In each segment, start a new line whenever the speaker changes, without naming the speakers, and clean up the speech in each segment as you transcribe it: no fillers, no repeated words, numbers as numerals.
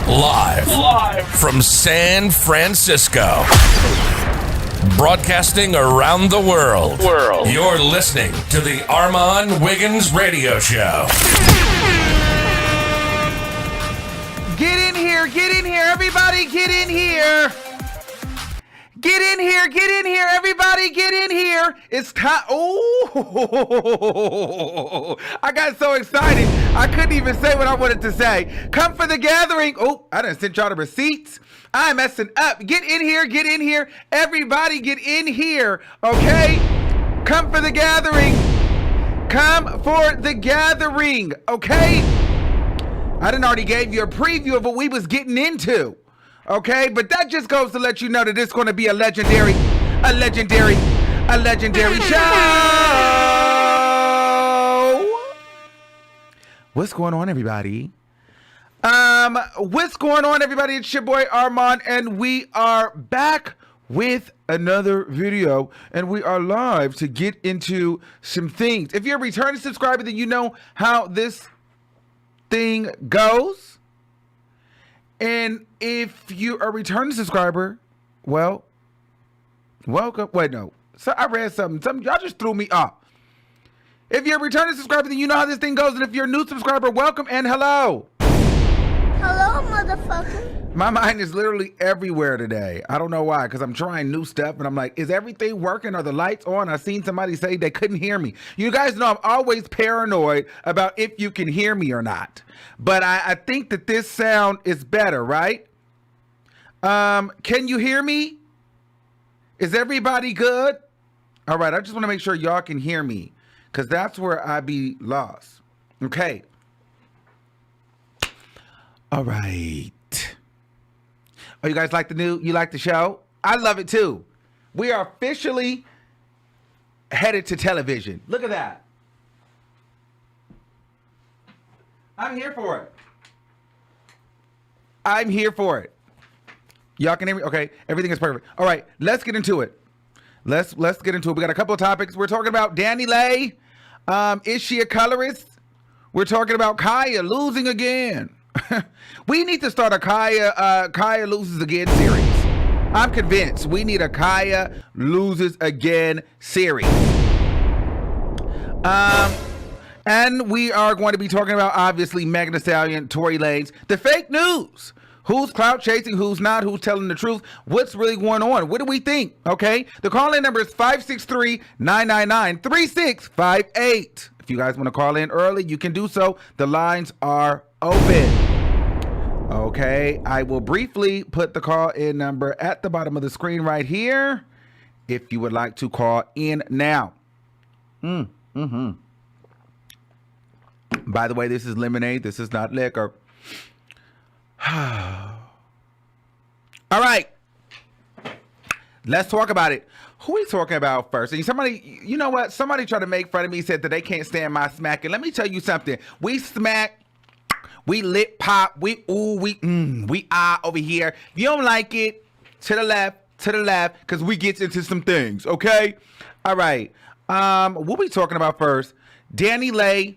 Live from San Francisco. Broadcasting around the world. You're listening to the Armon Wiggins Radio Show.
Get in here, everybody get in here. Get in here, everybody get in here. It's time. Oh, I got so excited. I couldn't even say what I wanted to say. Come for the gathering. Oh, I done sent y'all the receipts. I'm messing up. Get in here. Everybody get in here, okay? Come for the gathering. Okay? I done already gave you a preview of what we was getting into. Okay, but that just goes to let you know that it's going to be a legendary show. What's going on, everybody? It's your boy Armon, and we are back with another video, and we are live to get into some things. If you're a returning subscriber, then you know how this thing goes. And if you are a returning subscriber, well, welcome. Wait, no. So I read something. Y'all just threw me off. If you're a returning subscriber, then you know how this thing goes. And if you're a new subscriber, welcome and hello.
Hello, motherfucker.
My mind is literally everywhere today. I don't know why, because I'm trying new stuff, and I'm like, is everything working? Are the lights on? I seen somebody say they couldn't hear me. You guys know I'm always paranoid about if you can hear me or not. But I think that this sound is better, right? Can you hear me? Is everybody good? All right, I just want to make sure y'all can hear me, because that's where I be lost. Okay. All right. Oh, you guys like you like the show? I love it too. We are officially headed to television. Look at that. I'm here for it. Y'all can hear me? Okay, everything is perfect. All right, let's get into it. Let's get into it. We got a couple of topics. We're talking about Danileigh. Is she a colorist? We're talking about KHIA losing again. We need to start a KHIA loses again series. I'm convinced we need a KHIA loses again series. And we are going to be talking about, obviously, Megan Thee Stallion, Tory Lanez, the fake news. Who's clout chasing, who's not, who's telling the truth, what's really going on, what do we think, okay? The call-in number is 563-999-3658. If you guys want to call in early, you can do so. The lines are open. Okay, I will briefly put the call-in number at the bottom of the screen right here if you would like to call in now. By the way, this is lemonade. This is not liquor. All right. Let's talk about it. Who we talking about first? And somebody, you know what? Somebody tried to make fun of me, said that they can't stand my smack. And let me tell you something. We smack. We lip pop, we ah over here. If you don't like it, to the left, because we get into some things, okay? All right. What we talking about first? Danileigh,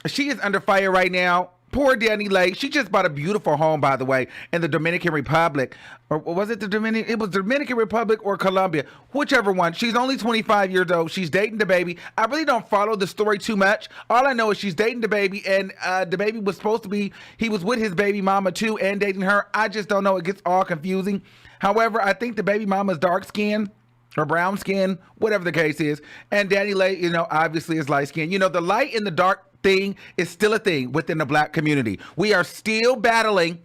she is under fire right now. Poor Danileigh. She just bought a beautiful home, by the way, in the Dominican Republic. Or was it the Dominican? It was Dominican Republic or Colombia, whichever one. She's only 25 years old. She's dating the baby. I really don't follow the story too much. All I know is she's dating the baby, and the baby was supposed to be, he was with his baby mama too and dating her. I just don't know. It gets all confusing. However, I think the baby mama's dark skin or brown skin, whatever the case is. And Danileigh, you know, obviously is light skin. You know, the light and the dark thing is still a thing within the black community. We are still battling.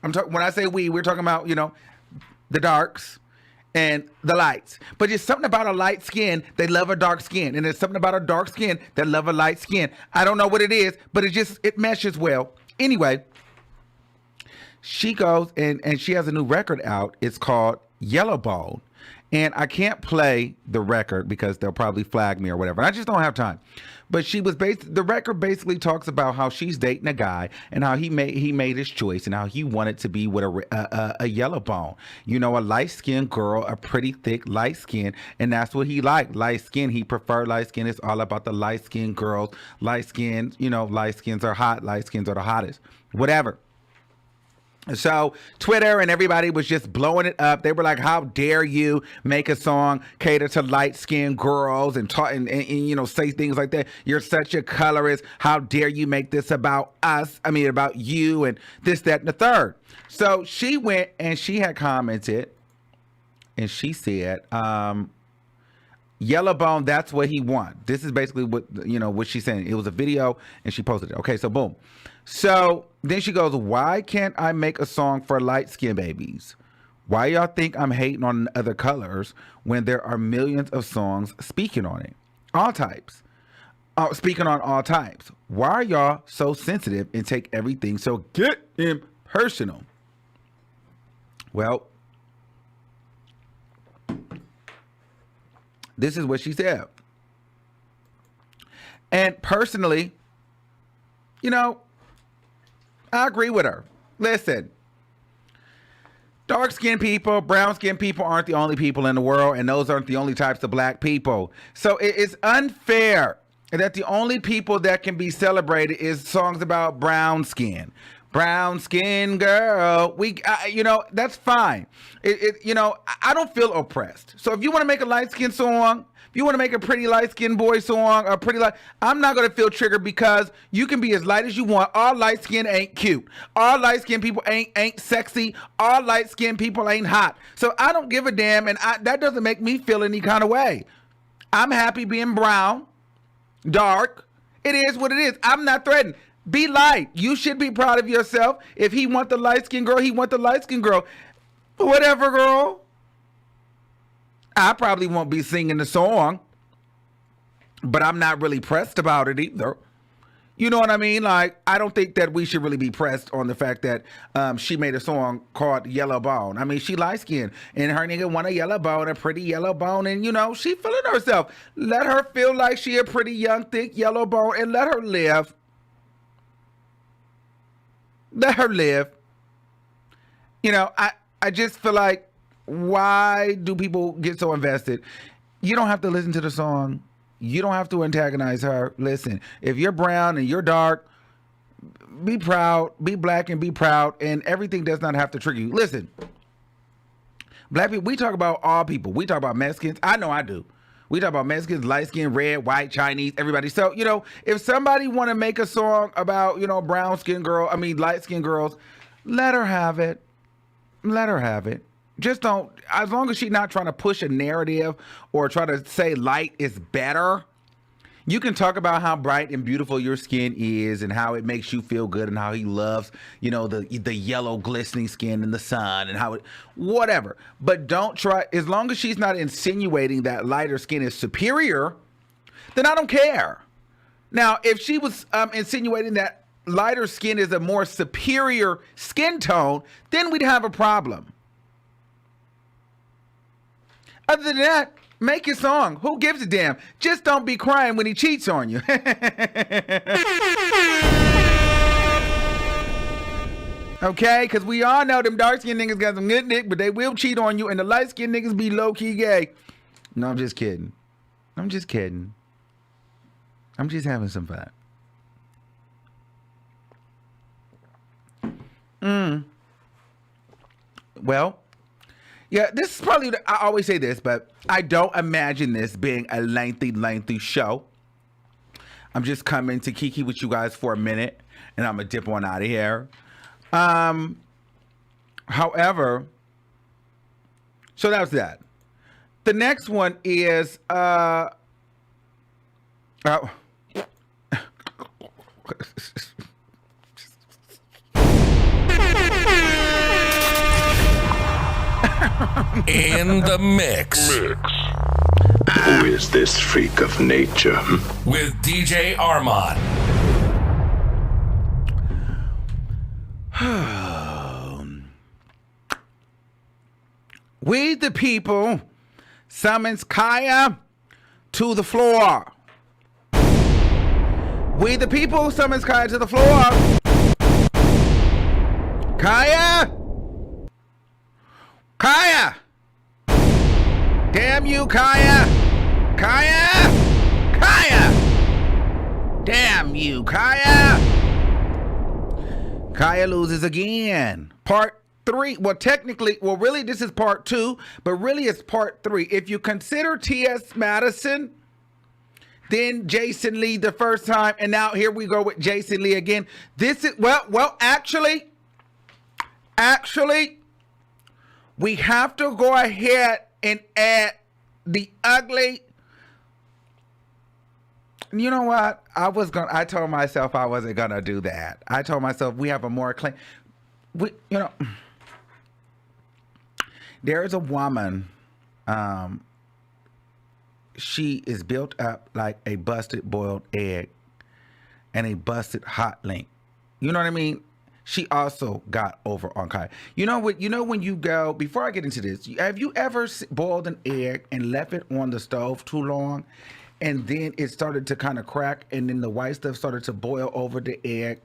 When I say we're talking about, you know, the darks and the lights. But there's something about a light skin, they love a dark skin. And there's something about a dark skin that love a light skin. I don't know what it is, but it meshes well. Anyway, she goes and she has a new record out. It's called Yellowbone. And I can't play the record because they'll probably flag me or whatever. I just don't have time. But the record basically talks about how she's dating a guy and how he made his choice and how he wanted to be with a yellow bone. You know, a light-skinned girl, a pretty thick light skin, and that's what he liked. Light skin, he preferred light skin. It's all about the light-skinned girls. Light skin, you know, light skins are hot. Light skins are the hottest. Whatever. So Twitter and everybody was just blowing it up. They were like, how dare you make a song cater to light-skinned girls and talk and you know, say things like that. You're such a colorist. How dare you make this about us? I mean, about you and this, that, and the third. So she went and she had commented and she said, Yellowbone, that's what he want. This is basically what, you know, what she's saying. It was a video and she posted it. Okay, so boom. So then she goes, why can't I make a song for light-skinned babies? Why y'all think I'm hating on other colors when there are millions of songs speaking on it? All types. Speaking on all types. Why are y'all so sensitive and take everything so get impersonal? Well, this is what she said. And personally, you know, I agree with her. Listen, dark-skinned people, brown-skinned people aren't the only people in the world, and those aren't the only types of black people. So it's unfair that the only people that can be celebrated is songs about brown skin. Brown skin girl, you know, that's fine. You know, I don't feel oppressed. So if you want to make a light skin song, if you want to make a pretty light skinned boy song, I'm not gonna feel triggered because you can be as light as you want. All light skin ain't cute. All light skinned people ain't sexy. All light skinned people ain't hot. So I don't give a damn, and that doesn't make me feel any kind of way. I'm happy being brown, dark. It is what it is. I'm not threatened. Be light. You should be proud of yourself. If he want the light-skinned girl, he want the light-skinned girl. Whatever, girl. I probably won't be singing the song, but I'm not really pressed about it either. You know what I mean? Like, I don't think that we should really be pressed on the fact that she made a song called Yellow Bone. I mean, she light-skinned, and her nigga want a yellow bone, a pretty yellow bone, and, you know, she feeling herself. Let her feel like she a pretty young, thick yellow bone, and let her live. Let her live. You know, I just feel like, why do people get so invested? You don't have to listen to the song. You don't have to antagonize her. Listen, if you're brown and you're dark, be proud, be black and be proud, and everything does not have to trigger you. Listen, black people, we talk about all people. We talk about Mexicans. I know I do. We talk about Mexicans, light skin, red, white, Chinese, everybody. So, you know, if somebody want to make a song about, you know, light skin girls, let her have it. Let her have it. Just don't, as long as she's not trying to push a narrative or try to say light is better. You can talk about how bright and beautiful your skin is and how it makes you feel good and how he loves, you know, the yellow glistening skin in the sun and how it, whatever. But don't try, as long as she's not insinuating that lighter skin is superior, then I don't care. Now, if she was insinuating that lighter skin is a more superior skin tone, then we'd have a problem. Other than that, make your song. Who gives a damn? Just don't be crying when he cheats on you. Okay? Because we all know them dark-skinned niggas got some good dick, but they will cheat on you, and the light-skinned niggas be low-key gay. No, I'm just kidding. I'm just kidding. I'm just having some fun. Well, yeah, this is probably, I always say this, but I don't imagine this being a lengthy show. I'm just coming to kiki with you guys for a minute, and I'm going to dip on out of here. However, so that was that. The next one is,
In the mix.
Who is this freak of nature?
With DJ Armon.
We the people summons KHIA to the floor. We the people summons KHIA to the floor. KHIA! KHIA! Damn you, KHIA! KHIA! KHIA! Damn you, KHIA! KHIA loses again. part 3. Well, technically, really, this is part 2, but really it's part 3. If you consider T.S. Madison, then Jason Lee the first time, and now here we go with Jason Lee again. This is, actually, we have to go ahead and add the ugly. You know what? I told myself I wasn't gonna do that. I told myself we have a more clean. There is a woman. She is built up like a busted boiled egg and a busted hot link. You know what I mean? She also got over on Kai. You know what? You know when you go, before I get into this, have you ever boiled an egg and left it on the stove too long, and then it started to kind of crack, and then the white stuff started to boil over the egg?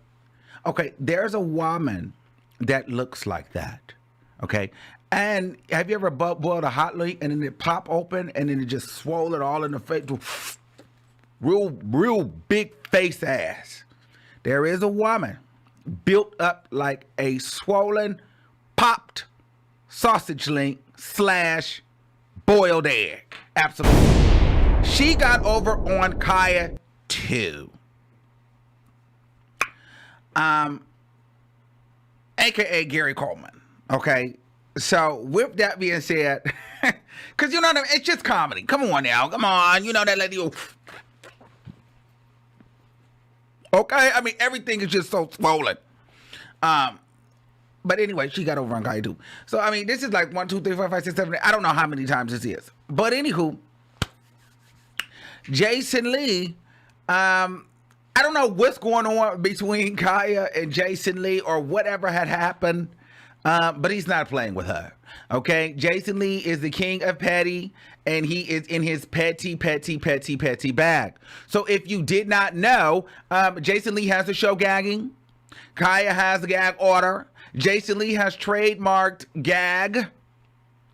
Okay, there's a woman that looks like that. Okay, and have you ever boiled a hot link and then it pop open and then it just swole it all in the face? Real big face ass. There is a woman built up like a swollen, popped sausage link / boiled egg. Absolutely. She got over on KHIA too. AKA Gary Coleman. Okay. So with that being said, because you know what I mean, it's just comedy. Come on now. Come on. You know that lady. Okay, I mean everything is just so swollen. But anyway, she got over on Kai too. So I mean, this is like 1, 2, 3, 4, 5, 6, 7, 8. I don't know how many times this is. But anywho, Jason Lee, I don't know what's going on between KHIA and Jason Lee or whatever had happened. But he's not playing with her. Okay, Jason Lee is the king of petty, and he is in his petty bag. So if you did not know, Jason Lee has the show gagging. KHIA has the gag order. Jason Lee has trademarked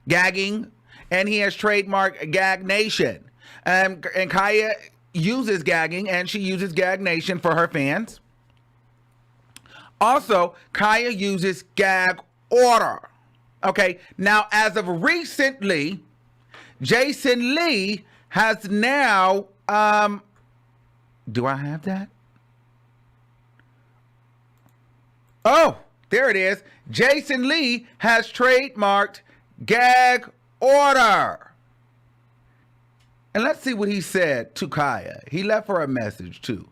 gagging, and he has trademarked Gag Nation. And KHIA uses gagging, and she uses Gag Nation for her fans. Also, KHIA uses gag order. Okay, now as of recently, Jason Lee has now, do I have that? Oh, there it is. Jason Lee has trademarked gag order. And let's see what he said to KHIA. He left her a message too.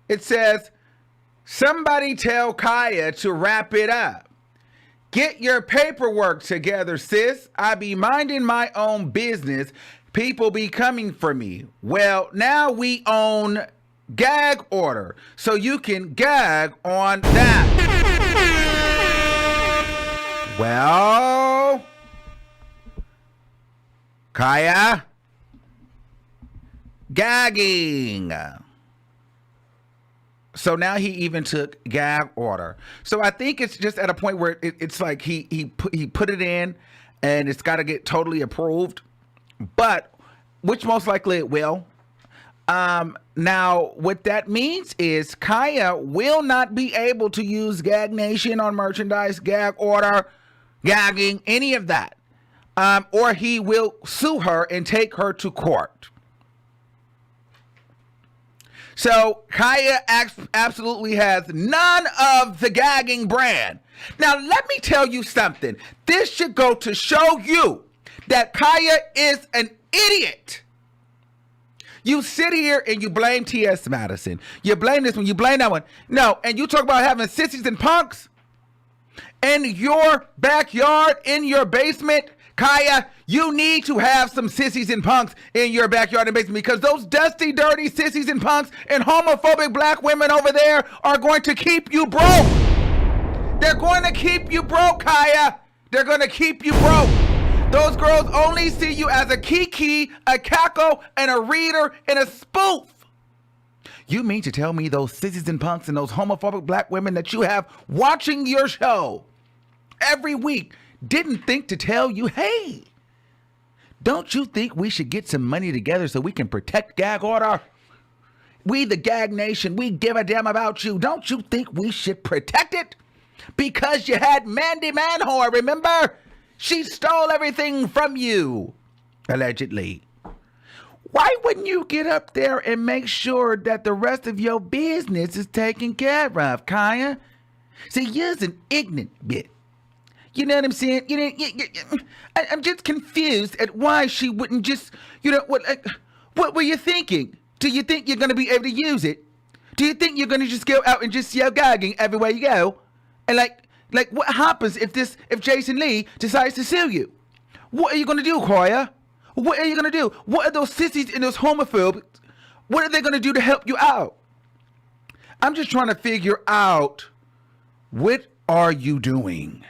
It says, somebody tell KHIA to wrap it up. Get your paperwork together, sis. I be minding my own business. People be coming for me. Well, now we own gag order, so you can gag on that. Well, KHIA, gagging. So now he even took gag order. So I think it's just at a point where it's like he put it in, and it's got to get totally approved, but which most likely it will. Now what that means is KHIA will not be able to use Gag Nation on merchandise, gag order, gagging, any of that, or he will sue her and take her to court. So KHIA absolutely has none of the gagging brand. Now, let me tell you something. This should go to show you that KHIA is an idiot. You sit here and you blame T.S. Madison. You blame this one. You blame that one. No, and you talk about having sissies and punks in your backyard, in your basement. KHIA, you need to have some sissies and punks in your backyard and basement, because those dusty, dirty sissies and punks and homophobic black women over there are going to keep you broke. They're going to keep you broke, KHIA. They're going to keep you broke. Those girls only see you as a kiki, a cackle, and a reader, and a spoof. You mean to tell me those sissies and punks and those homophobic black women that you have watching your show every week didn't think to tell you, hey, don't you think we should get some money together so we can protect gag order? We, the Gag Nation, we give a damn about you. Don't you think we should protect it? Because you had Mandy Manwhore, remember? She stole everything from you, allegedly. Why wouldn't you get up there and make sure that the rest of your business is taken care of, KHIA? See, you're an ignorant bit. You know what I'm saying? I'm just confused at why she wouldn't just, what were you thinking? Do you think you're going to be able to use it? Do you think you're going to just go out and just yell gagging everywhere you go? And like what happens if Jason Lee decides to sue you? What are you going to do, KHIA? What are you going to do? What are those sissies and those homophobes? What are they going to do to help you out? I'm just trying to figure out, what are you doing?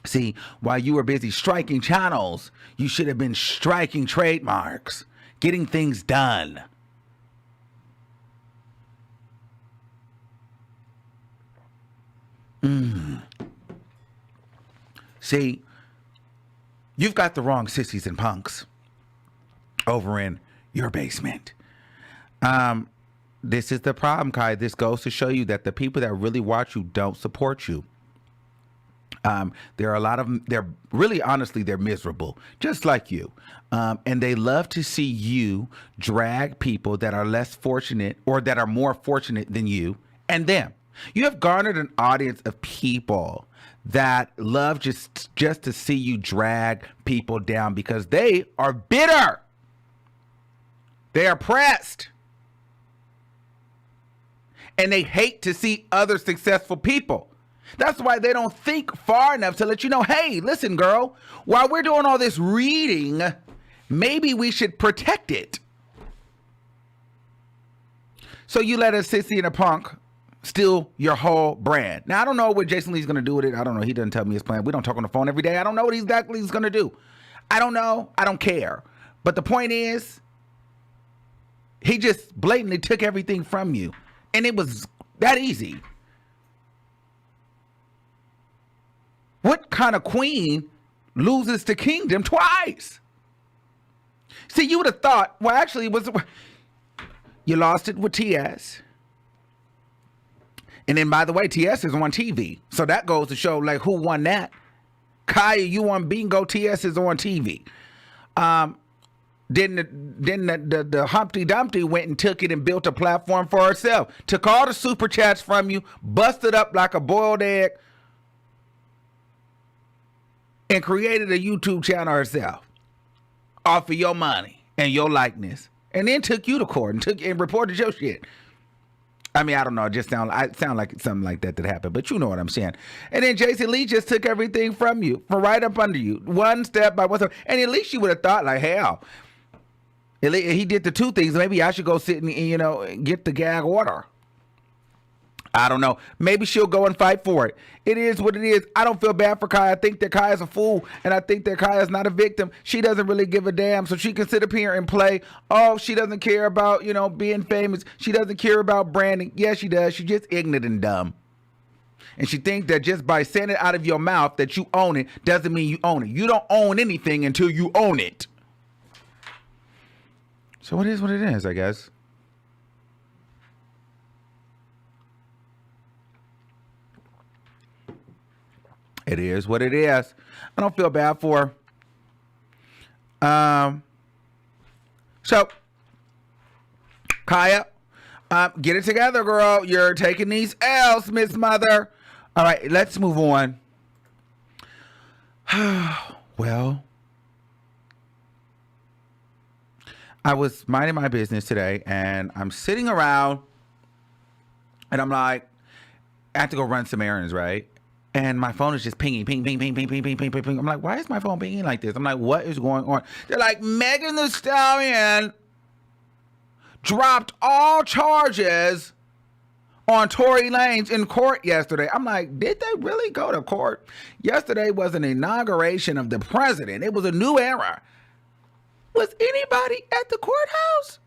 See, while you were busy striking channels, you should have been striking trademarks, getting things done. See, you've got the wrong sissies and punks over in your basement. This is the problem, Kai. This goes to show you that the people that really watch you don't support you. There are a lot of them, they're really, honestly, they're miserable, just like you. And they love to see you drag people that are less fortunate or that are more fortunate than you and them. You have garnered an audience of people that love just to see you drag people down because they are bitter. They are pressed. And they hate to see other successful people. That's why they don't think far enough to let you know, hey, listen, girl, while we're doing all this reading, maybe we should protect it. So you let a sissy and a punk steal your whole brand. Now, I don't know what Jason Lee's going to do with it. I don't know. He doesn't tell me his plan. We don't talk on the phone every day. I don't know what exactly he's going to do. I don't know. I don't care. But the point is, he just blatantly took everything from you. And it was that easy. What kind of queen loses the kingdom twice? See, you would have thought, well, actually, you lost it with TS. And then, by the way, TS is on TV. So that goes to show, like, who won that. KHIA, you won bingo. TS is on TV. Then the Humpty Dumpty went and took it and built a platform for herself. Took all the super chats from you, busted up like a boiled egg, and created a YouTube channel herself off of your money and your likeness. And then took you to court and reported your shit. I mean, I don't know. It just sound like something like that happened, but you know what I'm saying. And then Jason Lee just took everything from you, from right up under you, one step by one step. And at least you would have thought, like, hell, he did the two things. Maybe I should go sit and get the gag order. I don't know. Maybe she'll go and fight for it. It is what it is. I don't feel bad for KHIA. I think that KHIA is a fool, and I think that KHIA is not a victim. She doesn't really give a damn, so she can sit up here and play. Oh, she doesn't care about, being famous. She doesn't care about branding. Yes, she does. She's just ignorant and dumb. And she thinks that just by saying it out of your mouth that you own it doesn't mean you own it. You don't own anything until you own it. So it is what it is, I guess. It is what it is. I don't feel bad for her. So, KHIA, get it together, girl. You're taking these L's, Miss Mother. All right, let's move on. Well, I was minding my business today, and I'm sitting around, and I'm like, I have to go run some errands, right? And my phone is just pinging, ping, ping, ping, ping, ping, ping, ping, ping, ping. I'm like, why is my phone pinging like this? I'm like, what is going on? They're like, Megan Thee Stallion dropped all charges on Tory Lanez in court yesterday. I'm like, did they really go to court? Yesterday was an inauguration of the president. It was a new era. Was anybody at the courthouse?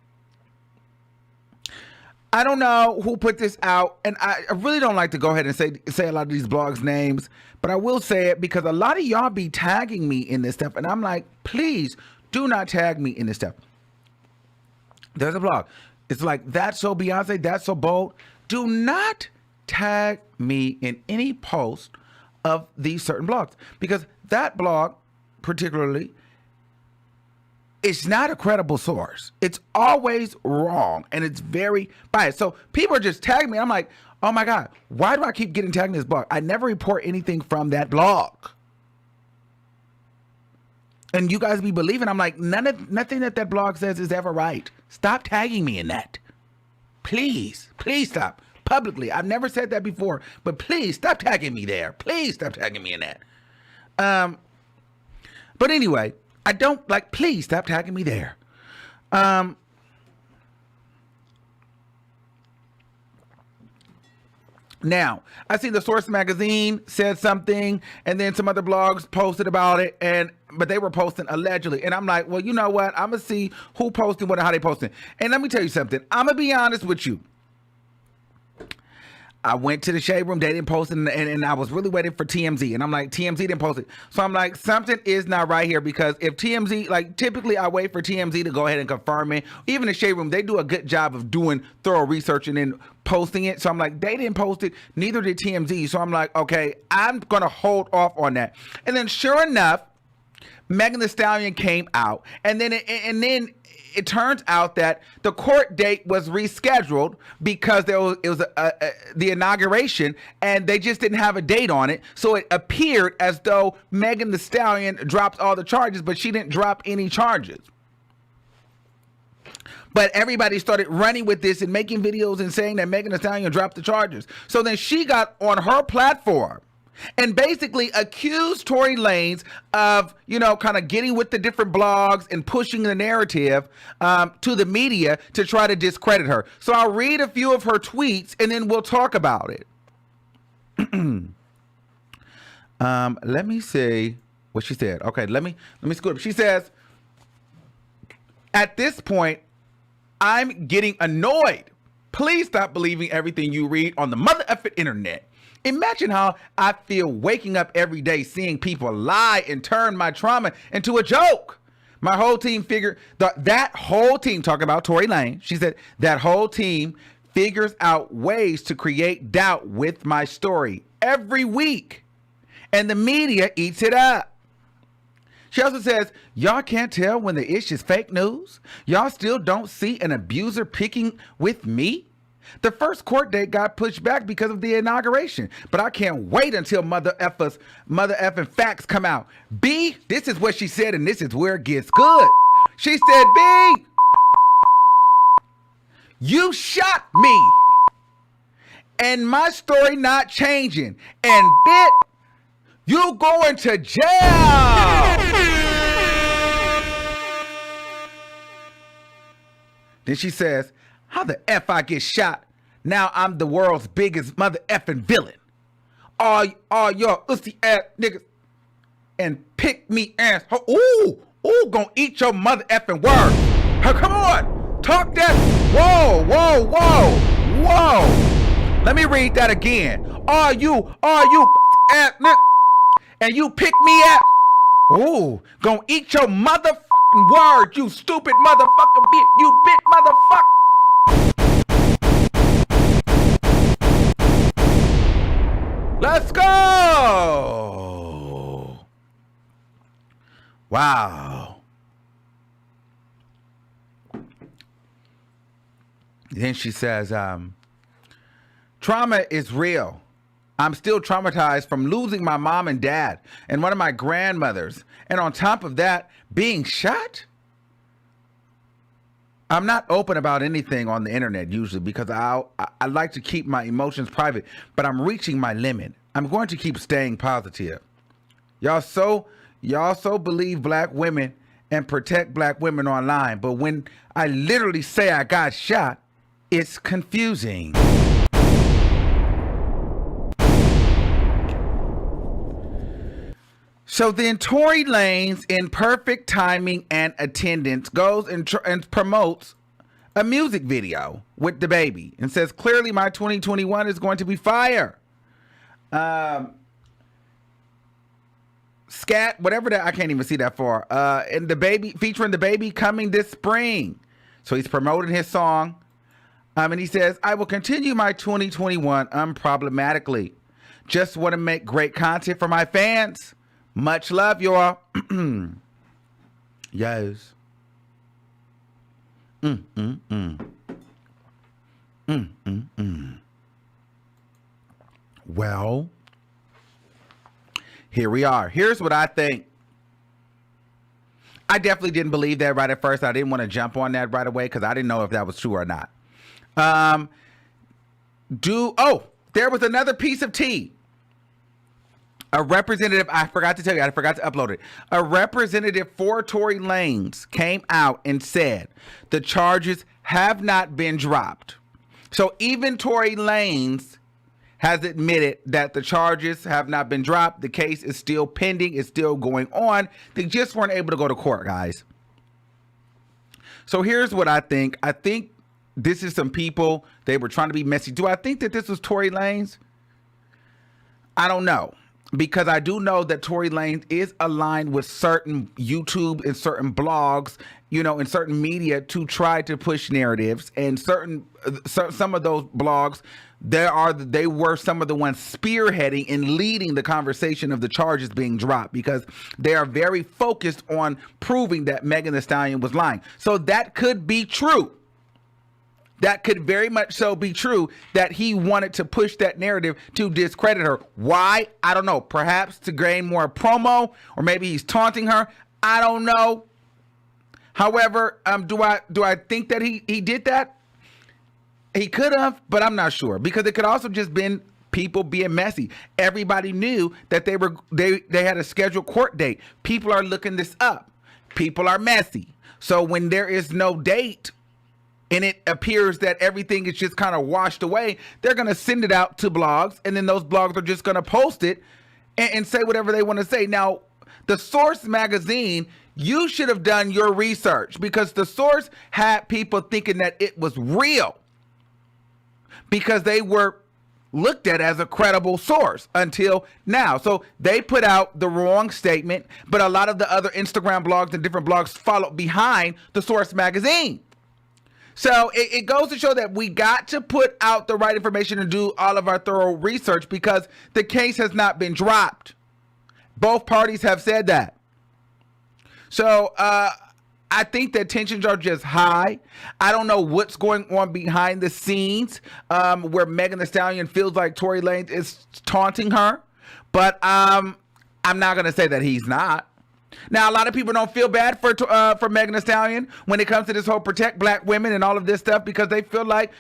I don't know who put this out, and I really don't like to go ahead and say a lot of these blogs' names, but I will say it because a lot of y'all be tagging me in this stuff, and I'm like, please do not tag me in this stuff. There's a blog. It's like, that's so Beyonce, that's so bold. Do not tag me in any post of these certain blogs, because that blog particularly is not a credible source. It's always wrong and it's very biased. So people are just tagging me. I'm like, oh my God, why do I keep getting tagged in this blog? I never report anything from that blog. And you guys be believing, I'm like, nothing that blog says is ever right. Stop tagging me in that. Please stop. Publicly. I've never said that before, but please stop tagging me there. Please stop tagging me in that. But anyway, I don't like, please stop tagging me there. Now, I see the Source magazine said something, and then some other blogs posted about it, but they were posting allegedly. And I'm like, well, you know what? I'm going to see who posted what and how they posted. And let me tell you something. I'm going to be honest with you. I went to the Shade Room, they didn't post it, and I was really waiting for TMZ. And I'm like, TMZ didn't post it. So I'm like, something is not right here, because if TMZ, like typically I wait for TMZ to go ahead and confirm it. Even the Shade Room, they do a good job of doing thorough research and then posting it. So I'm like, they didn't post it, neither did TMZ. So I'm like, okay, I'm going to hold off on that. And then sure enough, Megan Thee Stallion came out, and then it turns out that the court date was rescheduled because it was the inauguration, and they just didn't have a date on it. So it appeared as though Megan Thee Stallion dropped all the charges, but she didn't drop any charges. But everybody started running with this and making videos and saying that Megan Thee Stallion dropped the charges. So then she got on her platform and basically accused Tory Lanez of, kind of getting with the different blogs and pushing the narrative to the media to try to discredit her. So I'll read a few of her tweets and then we'll talk about it. Let me see what she said. Okay, let me scoot up. She says, at this point, I'm getting annoyed. Please stop believing everything you read on the mother effing internet. Imagine how I feel waking up every day seeing people lie and turn my trauma into a joke. My whole team figured that whole team, talking about Tory Lanez, she said that whole team figures out ways to create doubt with my story every week, and the media eats it up. She also says, y'all can't tell when the ish is fake news. Y'all still don't see an abuser picking with me. The first court date got pushed back because of the inauguration, but I can't wait until mother effing facts come out. B, this is what she said, and this is where it gets good. She said, B, you shot me, and my story not changing, and bit, you going to jail. Then she says, how the F I get shot? Now I'm the world's biggest mother effing villain. All your ussy ass niggas and pick me ass. Ooh, gonna eat your mother effing words. Come on, talk that. Whoa. Let me read that again. All you ass niggas and you pick me ass. Ooh, gonna eat your motherfucking words, you stupid motherfucker bitch, you bitch motherfucker. Let's go. Wow. Then she says, trauma is real. I'm still traumatized from losing my mom and dad and one of my grandmothers. And on top of that, being shot. I'm not open about anything on the internet usually because I like to keep my emotions private, but I'm reaching my limit. I'm going to keep staying positive. Y'all so believe black women and protect black women online, but when I literally say I got shot, it's confusing. So then Tory Lanez, in perfect timing and attendance, goes and promotes a music video with the baby and says, clearly my 2021 is going to be fire. Scat, whatever that, I can't even see that far. And the baby, featuring the baby coming this spring. So he's promoting his song. And he says, I will continue my 2021 unproblematically. Just want to make great content for my fans. Much love, y'all. Yes. Well, here we are. Here's what I think. I definitely didn't believe that right at first. I didn't want to jump on that right away because I didn't know if that was true or not. There was another piece of tea. A representative, I forgot to tell you, I forgot to upload it. A representative for Tory Lanez came out and said the charges have not been dropped. So even Tory Lanez has admitted that the charges have not been dropped. The case is still pending. It's still going on. They just weren't able to go to court, guys. So here's what I think. I think this is some people, they were trying to be messy. Do I think that this was Tory Lanez? I don't know. Because I do know that Tory Lanez is aligned with certain YouTube and certain blogs, and certain media to try to push narratives. And some of those blogs, they were some of the ones spearheading and leading the conversation of the charges being dropped because they are very focused on proving that Megan Thee Stallion was lying. So that could be true. That could very much so be true that he wanted to push that narrative to discredit her. Why? I don't know. Perhaps to gain more promo, or maybe he's taunting her. I don't know. However, do I think that he did that? He could have, but I'm not sure because it could also just been people being messy. Everybody knew that they had a scheduled court date. People are looking this up. People are messy. So when there is no date, and it appears that everything is just kind of washed away, they're going to send it out to blogs, and then those blogs are just going to post it and say whatever they want to say. Now, the Source magazine, you should have done your research because the Source had people thinking that it was real because they were looked at as a credible source until now. So they put out the wrong statement, but a lot of the other Instagram blogs and different blogs followed behind the Source magazine. So it goes to show that we got to put out the right information and do all of our thorough research because the case has not been dropped. Both parties have said that. So I think the tensions are just high. I don't know what's going on behind the scenes where Megan Thee Stallion feels like Tory Lanez is taunting her. But I'm not going to say that he's not. Now, a lot of people don't feel bad for Megan Thee Stallion when it comes to this whole protect black women and all of this stuff because they feel like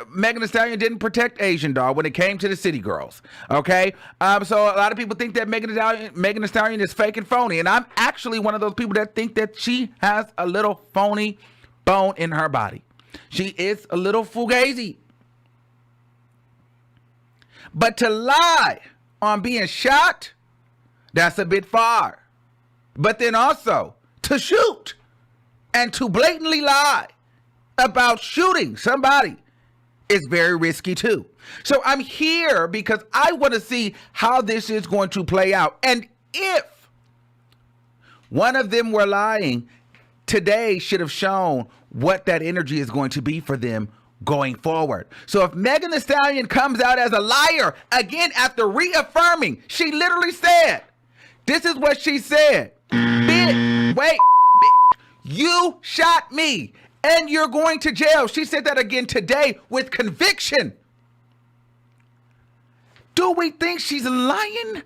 Megan Thee Stallion didn't protect Asian doll when it came to the city girls. Okay, so a lot of people think that Megan Thee Stallion is fake and phony, and I'm actually one of those people that think that she has a little phony bone in her body. She is a little fugazi. But to lie on being shot, that's a bit far. But then also to shoot and to blatantly lie about shooting somebody is very risky too. So I'm here because I want to see how this is going to play out. And if one of them were lying, today should have shown what that energy is going to be for them going forward. So if Megan Thee Stallion comes out as a liar again after reaffirming, she literally said, this is what she said. Bitch, you shot me and you're going to jail. She said that again today with conviction. Do we think she's lying?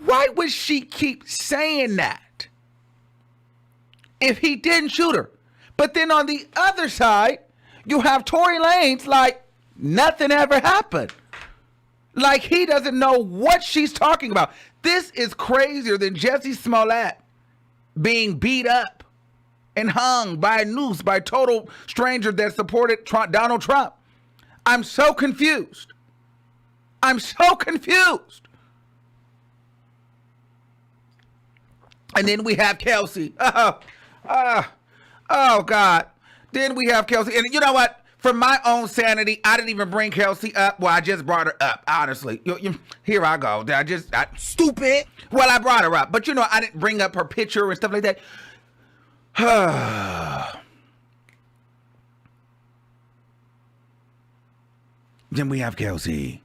Why would she keep saying that if he didn't shoot her? But then on the other side, you have Tory Lanez like nothing ever happened. Like he doesn't know what she's talking about. This is crazier than Jussie Smollett being beat up and hung by a noose by a total stranger that supported Donald Trump. I'm so confused. I'm so confused. And then we have Kelsey. Oh God. Then we have Kelsey. And you know what? For my own sanity, I didn't even bring Kelsey up. Well, I just brought her up, honestly. Here I go. Stupid. Well, I brought her up. But, I didn't bring up her picture and stuff like that. Then we have Kelsey,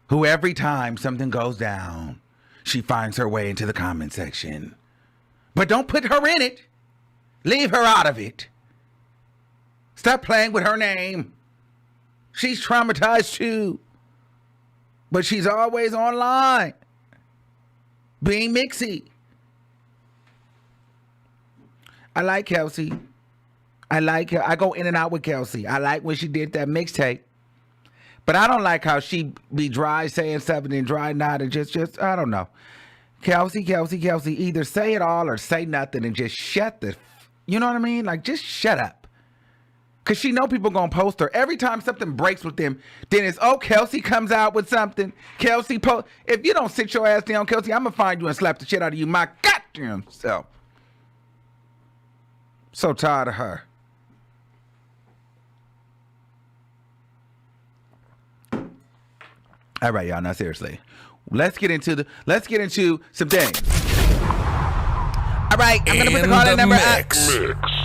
who every time something goes down, she finds her way into the comment section. But don't put her in it. Leave her out of it. Stop playing with her name. She's traumatized too. But she's always online, being mixy. I like Kelsey. I like her. I go in and out with Kelsey. I like when she did that mixtape. But I don't like how she be dry saying something and dry not and just I don't know. Kelsey, either say it all or say nothing and just shut the, you know what I mean? Like, just shut up. Because she know people going to post her. Every time something breaks with them, then it's, oh, Kelsey comes out with something. Kelsey post. If you don't sit your ass down, Kelsey, I'm going to find you and slap the shit out of you my goddamn self. So tired of her. All right, y'all. Now, seriously. Let's get into some things. All right, I'm going to put the call-in number up.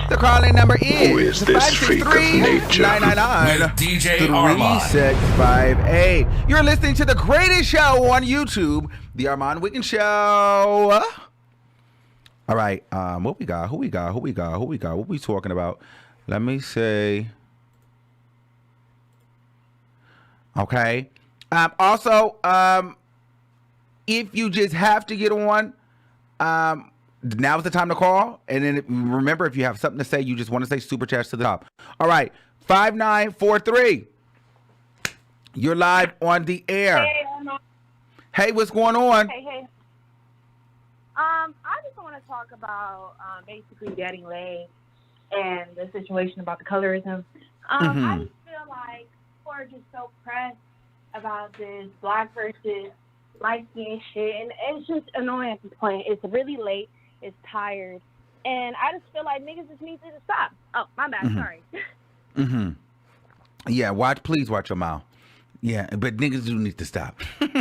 The call-in number is
Who is this freak of nature?
563-999
With DJ Armon.
3658. You're listening to the greatest show on YouTube, the Armon Wiggins Show. All right, what we got? Who we got? What we talking about? Let me say. Okay. Also, if you just have to get on, now's the time to call. And then remember, if you have something to say, you just want to say super chats to the top. All right. 5943. You're live on the air. Hey, what's going on?
Hey. I just want to talk about basically Danileigh and the situation about the colorism. I just feel like people are just so pressed about this black versus light skin shit, and it's just annoying at this point. It's really late. It's tired. And I just feel like niggas just need to stop. Oh, my bad. Sorry.
Yeah, please watch your mouth. Yeah, but niggas do need to stop.
That's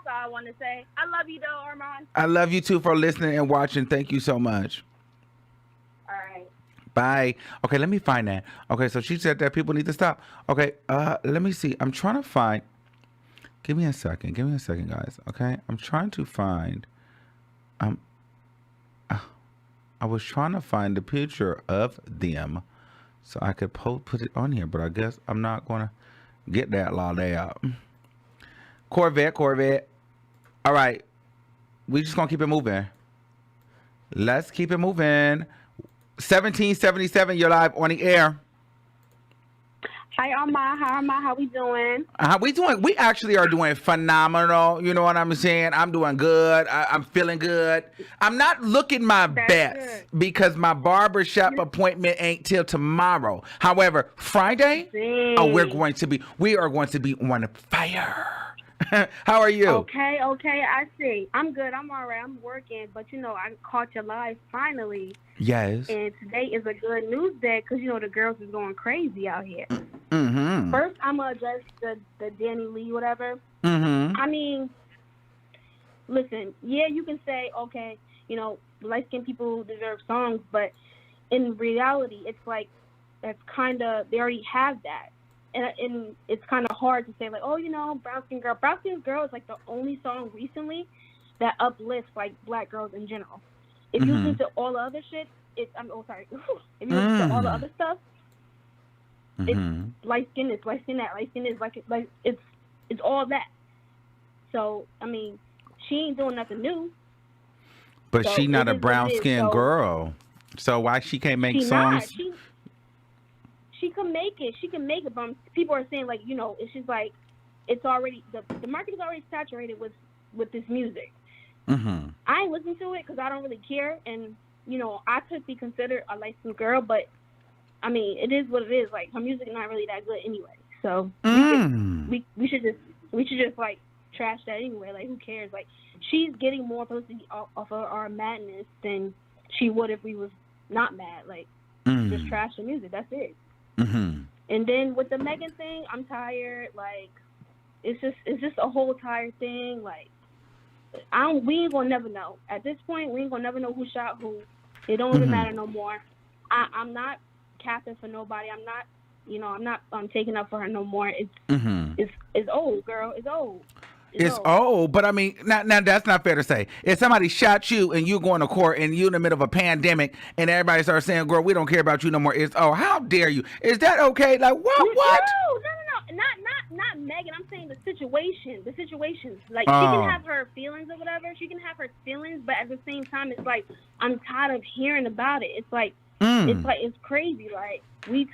all I want to say. I love you, though, Armon.
I love you, too, for listening and watching. Thank you so much.
All right.
Bye. Okay, let me find that. Okay, so she said that people need to stop. Okay, let me see. I'm trying to find... Give me a second, guys. Okay, I'm trying to find... I was trying to find the picture of them so I could put it on here, but I guess I'm not going to get that law out. Corvette. All right. We just going to keep it moving. Let's keep it moving. 1777, you're live on the air.
Hi, Armon. How we doing?
We actually are doing phenomenal. You know what I'm saying? I'm doing good. I'm feeling good. I'm not looking my best because my barbershop appointment ain't till tomorrow. However, Friday, we are going to be on fire. How are you?
Okay, I see. I'm good. I'm all right. I'm working, but I caught you live finally.
Yes.
And today is a good news day because the girls is going crazy out here.
Mm-hmm.
First, I'm gonna address the Danileigh, whatever.
Mm-hmm.
I mean, listen. Yeah, you can say, okay, light-skinned people deserve songs, but in reality, it's like that's kind of they already have that. And it's kind of hard to say, like, oh, brown skin girl. Brown skin girl is like the only song recently that uplifts like black girls in general. If you listen to all the other shit, If you listen to all the other stuff, it's light skin is light skin that light skin is like it's all that. So I mean, she ain't doing nothing new.
But
so
she not a brown skin girl. So why she can't make songs?
She can make it. She can make it, but people are saying like, it's just like it's already the market is already saturated with this music.
Mm-hmm.
I ain't listen to it because I don't really care, and I could be considered a licensed girl, but I mean it is what it is. Like her music is not really that good anyway, so we should just like trash that anyway. Like who cares? Like she's getting more publicity off of our madness than she would if we was not mad. Like just trash the music. That's it.
Mm-hmm.
And then with the Megan thing, I'm tired. Like, it's just a whole tired thing. Like, we ain't gonna never know. At this point, we ain't gonna never know who shot who. It don't even matter no more. I'm not capping for nobody. I'm not I'm not taking up for her no more.
Mm-hmm.
It's old, girl. It's old.
It's old, but I mean, now that's not fair to say. If somebody shot you and you're going to court and you're in the middle of a pandemic and everybody starts saying, "Girl, we don't care about you no more," it's how dare you? Is that okay? Like what?
No, not Megan. I'm saying the situation. The situations. Like she can have her feelings or whatever. She can have her feelings, but at the same time, it's like I'm tired of hearing about it. It's like it's crazy. Like I'm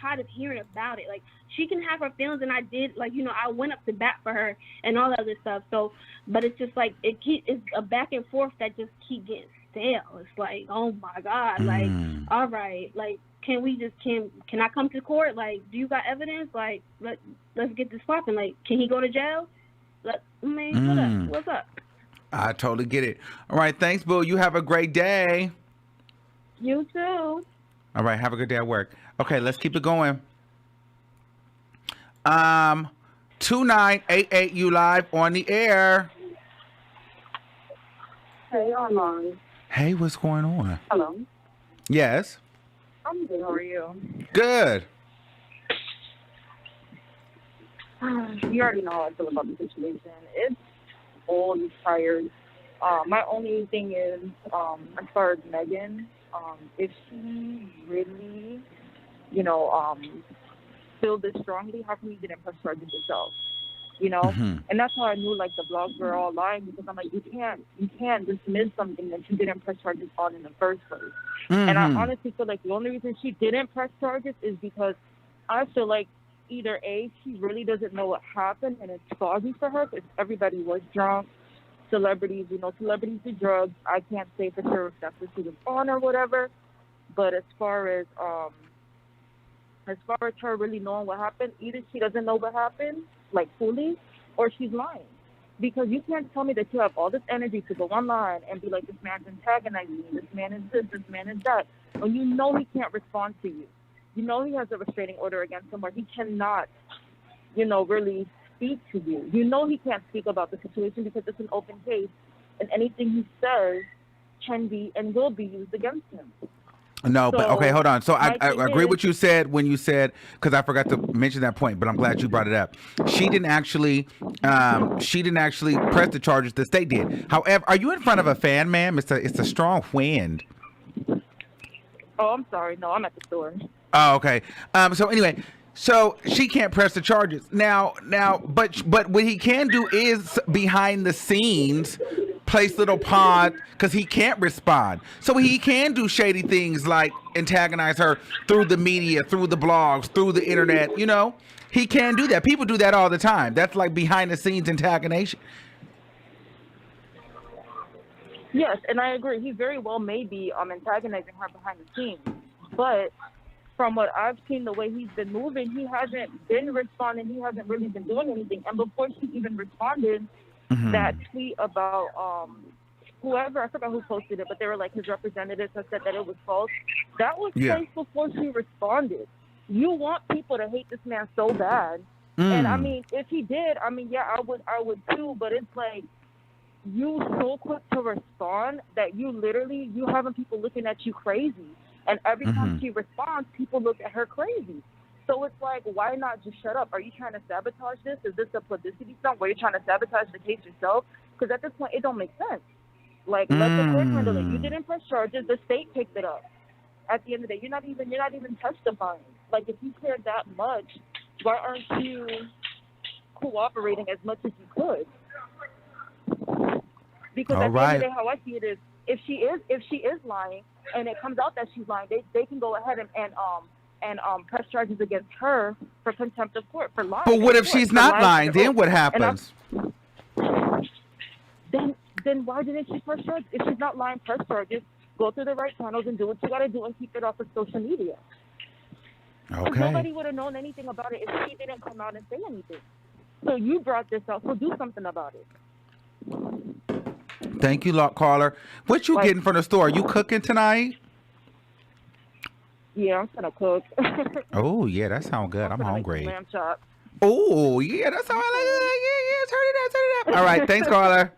tired of hearing about it. Like she can have her feelings, and I did, I went up to bat for her and all that other stuff. So, but it's just like it's a back and forth that just keep getting stale. It's like, oh my God, like, all right, like, can I come to court? Like, do you got evidence? Like, let's get this popping. Like, can he go to jail? What's up?
I totally get it. All right, thanks, Boo. You have a great day.
You too.
All right, have a good day at work. Okay, let's keep it going. 2988, you live on the air.
Hey, Armon.
Hey, what's going on?
Hello.
Yes.
I'm good. How are you?
Good.
You already know how I feel about the situation. It's old, it's tired. My only thing is, as far as Megan, if she really, feel this strongly, how come you didn't press charges yourself? And that's how I knew like the blogs were all lying, because I'm like, you can't dismiss something that you didn't press charges on in the first place. And I honestly feel like the only reason she didn't press charges is because I feel like either A, she really doesn't know what happened and it's foggy for her because everybody was drunk. Celebrities do drugs. I can't say for sure if that's what she was on or whatever, but as far as her really knowing what happened, either she doesn't know what happened, like fully, or she's lying. Because you can't tell me that you have all this energy to go online and be like, this man's antagonizing me, this man is this man is that, when you know he can't respond to you. You know he has a restraining order against him where he cannot, really speak to you. You know he can't speak about the situation because it's an open case, and anything he says can be and will be used against him.
No, but okay, hold on. So I agree with what you said when you said, because I forgot to mention that point, but I'm glad you brought it up. She didn't actually press the charges. The state did. However, are you in front of a fan, ma'am? It's a strong wind.
Oh, I'm sorry. No, I'm at the store.
Oh, okay. So anyway, so she can't press the charges now, but what he can do is behind the scenes place little pod, because he can't respond. So he can do shady things like antagonize her through the media, through the blogs, through the internet. He can do that. People do that all the time. That's like behind the scenes antagonization.
Yes, and I agree. He very well may be antagonizing her behind the scenes. But from what I've seen, the way he's been moving, he hasn't been responding. He hasn't really been doing anything. And before she even responded, that tweet about whoever, I forgot who posted it, but they were like his representatives had said that it was false. That was placed before she responded. You want people to hate this man so bad. And I mean, if he did, I mean, yeah, I would too, but it's like you so quick to respond that you having people looking at you crazy. And every time she responds, people look at her crazy. So it's like, why not just shut up? Are you trying to sabotage this? Is this a publicity stunt where you're trying to sabotage the case yourself? Because at this point, it don't make sense. Like, let the court handle it. You didn't press charges. The state picked it up. At the end of the day, you're not even testifying. Like, if you cared that much, why aren't you cooperating as much as you could? Because at the end of the day, how I see it is, if she is lying and it comes out that she's lying, they can go ahead and press charges against her for contempt of court for lying.
But what if she's not lying? Then what happens?
Then why didn't she press charges? If she's not lying, press charges. Go through the right channels and do what you got to do and keep it off of social media.
Okay.
Nobody would have known anything about it if she didn't come out and say anything. So you brought this up, so do something about it.
Thank you, caller. What you getting from the store? You cooking tonight?
Yeah, I'm gonna cook.
Oh yeah, that sounds good. I'm hungry.
Lamb chop.
Oh yeah, that's how I like it. Yeah, turn it up. All right, thanks, caller.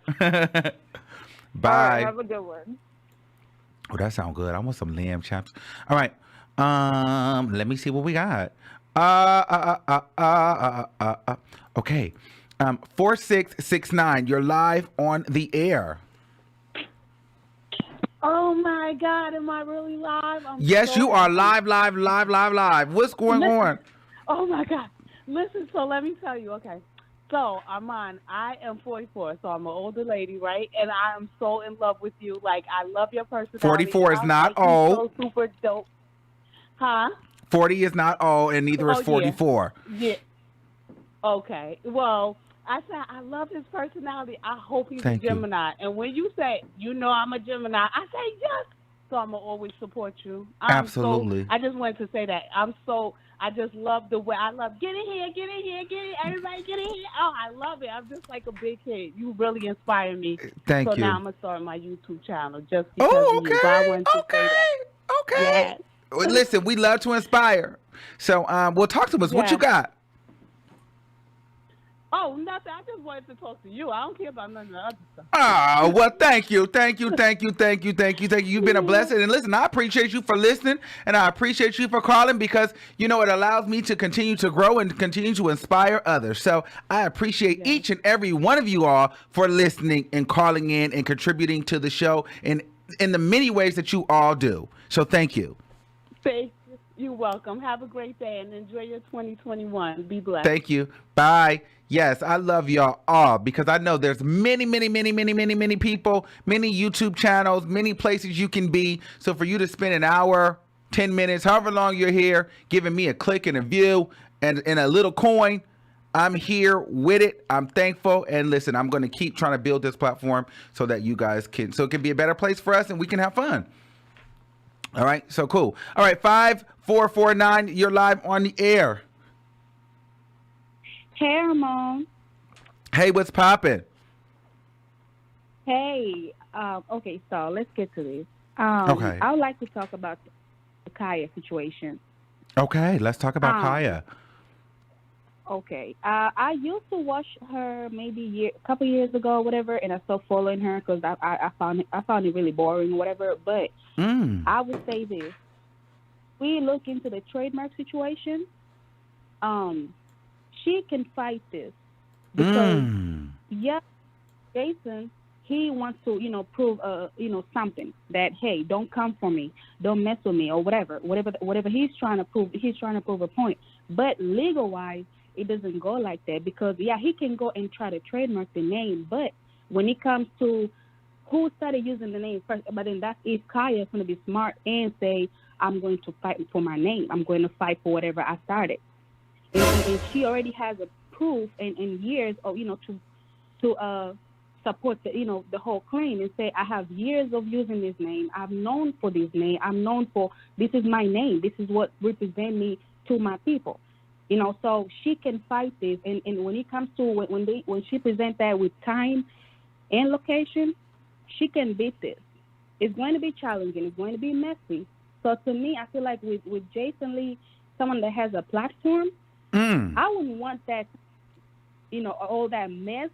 Bye.
All right, have a good one.
Oh, that sounds good. I want some lamb chops. All right. Let me see what we got. Okay. 4669, you're live on the air.
Oh my God, am I really live?
Yes, you are live. What's going on?
Oh my God. Listen, so let me tell you, okay. So, Armon, I am 44, so I'm an older lady, right? And I am so in love with you. Like, I love your personality.
44 is not old.
So super dope. Huh?
40 is not old, and neither is 44.
Yeah. Okay. Well, I said, I love his personality. I hope he's a Gemini. And when you say, I'm a Gemini, I say yes. So I'm going to always support you.
Absolutely.
I just wanted to say that. I just love the way. I love, get in here. Everybody get in here. Oh, I love it. I'm just like a big kid. You really inspire me.
Thank you.
So now I'm going to start my YouTube channel just because of you. So I wanted to say that.
Okay.
Yes.
Well, listen, we love to inspire. So, talk to us. What you got?
Oh, nothing. I just wanted to talk to you. I don't care about none of the other stuff.
Oh, well, thank you. You've been a blessing. And listen, I appreciate you for listening, and I appreciate you for calling because, it allows me to continue to grow and continue to inspire others. So I appreciate each and every one of you all for listening and calling in and contributing to the show in the many ways that you all do. So thank you.
Thank you. You're welcome. Have a great day and enjoy your 2021. Be blessed.
Thank you. Bye. Yes, I love y'all all because I know there's many people, many YouTube channels, many places you can be. So for you to spend an hour, 10 minutes, however long you're here, giving me a click and a view and a little coin, I'm here with it. I'm thankful. And listen, I'm going to keep trying to build this platform so that you guys so it can be a better place for us and we can have fun. All right. So cool. All right. 5449, you're live on the air.
Hey, Armon.
Hey, what's poppin'?
Hey, okay, so let's get to this.
Okay.
I would like to talk about the KHIA situation.
Okay, let's talk about KHIA.
Okay. I used to watch her maybe a couple years ago or whatever, and I stopped following her because I found it really boring or whatever. But I would say this. We look into the trademark situation. She can fight this because Jason, he wants to prove something that, hey, don't come for me, don't mess with me, or whatever he's trying to prove a point. But legal wise, it doesn't go like that because he can go and try to trademark the name, but when it comes to who started using the name first, but then that's if KHIA is going to be smart and say, I'm going to fight for my name, I'm going to fight for whatever I started. And she already has a proof and years of to support the whole claim and say I have years of using this name. I'm known for this name. I'm known for this is my name. This is what represents me to my people. So she can fight this. And when it comes to when she presents that with time and location, she can beat this. It's going to be challenging. It's going to be messy. So to me, I feel like with Jason Lee, someone that has a platform. I wouldn't want that, all that mess,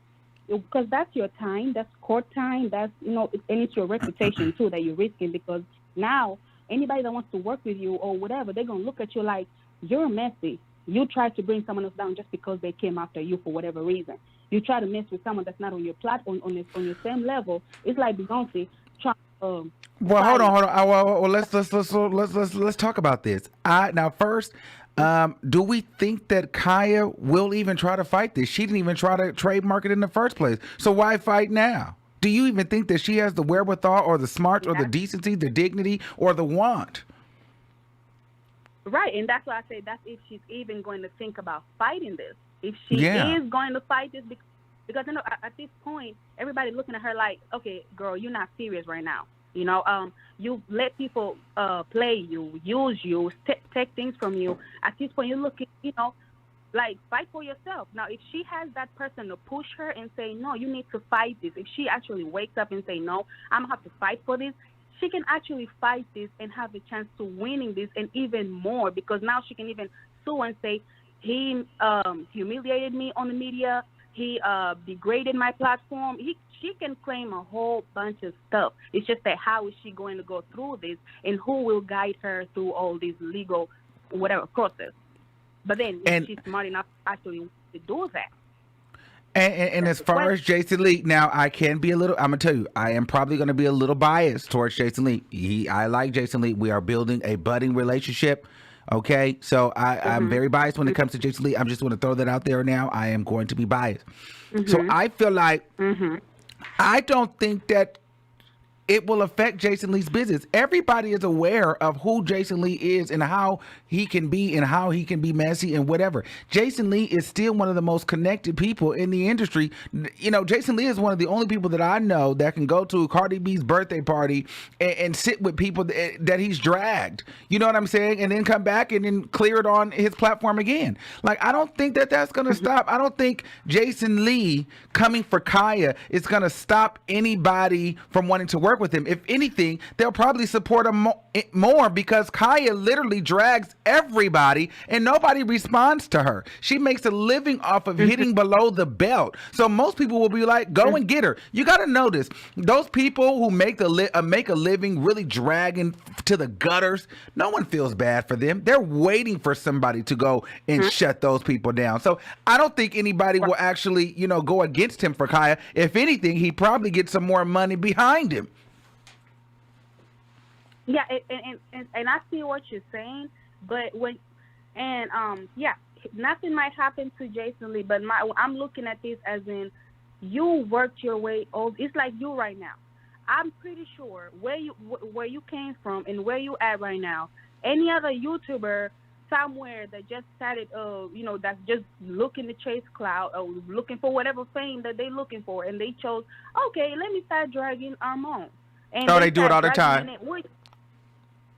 because that's your time, that's court time, that's, and it's your reputation too that you're risking because now anybody that wants to work with you or whatever, they're going to look at you like you're messy. You try to bring someone else down just because they came after you for whatever reason. You try to mess with someone that's not on your platform, on your same level. It's like Beyonce trying to.
Well, hold on. Well, let's talk about this. Now first. Do we think that KHIA will even try to fight this? She didn't even try to trademark it in the first place. So why fight now? Do you even think that she has the wherewithal or the smarts or the decency, the dignity, or the want?
Right, and that's why I say that's if she's even going to think about fighting this. If she is going to fight this, because at this point, everybody looking at her like, okay, girl, you're not serious right now. You let people play you, use you, take things from you. At this point, you're looking, like fight for yourself. Now, if she has that person to push her and say, no, you need to fight this. If she actually wakes up and say, no, I'm going to have to fight for this, she can actually fight this and have a chance to winning this and even more because now she can even sue and say, he humiliated me on the media.
he degraded my platform. She can claim a whole bunch of stuff. It's just that how is she going to go through this, and who will guide her through all these legal whatever process? But then if she's smart enough actually to do that.
And as far as Jason Lee, now I can be I'm gonna tell you, I am probably gonna be a little biased towards Jason Lee. I like Jason Lee. We are building a budding relationship. Okay, so I'm very biased when it comes to Jason Lee. I'm just going to throw that out there now. I am going to be biased. So I feel like I don't think that it will affect Jason Lee's business. Everybody is aware of who Jason Lee is and how he can be and how he can be messy and whatever. Jason Lee is still one of the most connected people in the industry. You know, Jason Lee is one of the only people that I know that can go to Cardi B's birthday party and sit with people that he's dragged. You know what I'm saying? And then come back and then clear it on his platform again. Like, I don't think that that's going to stop. I don't think Jason Lee coming for KHIA is going to stop anybody from wanting to work with him. If anything, they'll probably support him more because KHIA literally drags everybody and nobody responds to her. She makes a living off of hitting below the belt. So most people will be like, go and get her. You got to notice those people who make a living really dragging to the gutters, no one feels bad for them. They're waiting for somebody to go and shut those people down. So I don't think anybody will actually, go against him for KHIA. If anything, he probably gets some more money behind him.
Yeah, and I see what you're saying, but nothing might happen to Jason Lee, but I'm looking at this as in you worked your way over. It's like you right now. I'm pretty sure where you came from and where you at right now. Any other YouTuber somewhere that just started, that's just looking to chase clout or looking for whatever fame that they're looking for, and they chose, okay, let me start dragging Armon. And
they do it all the time.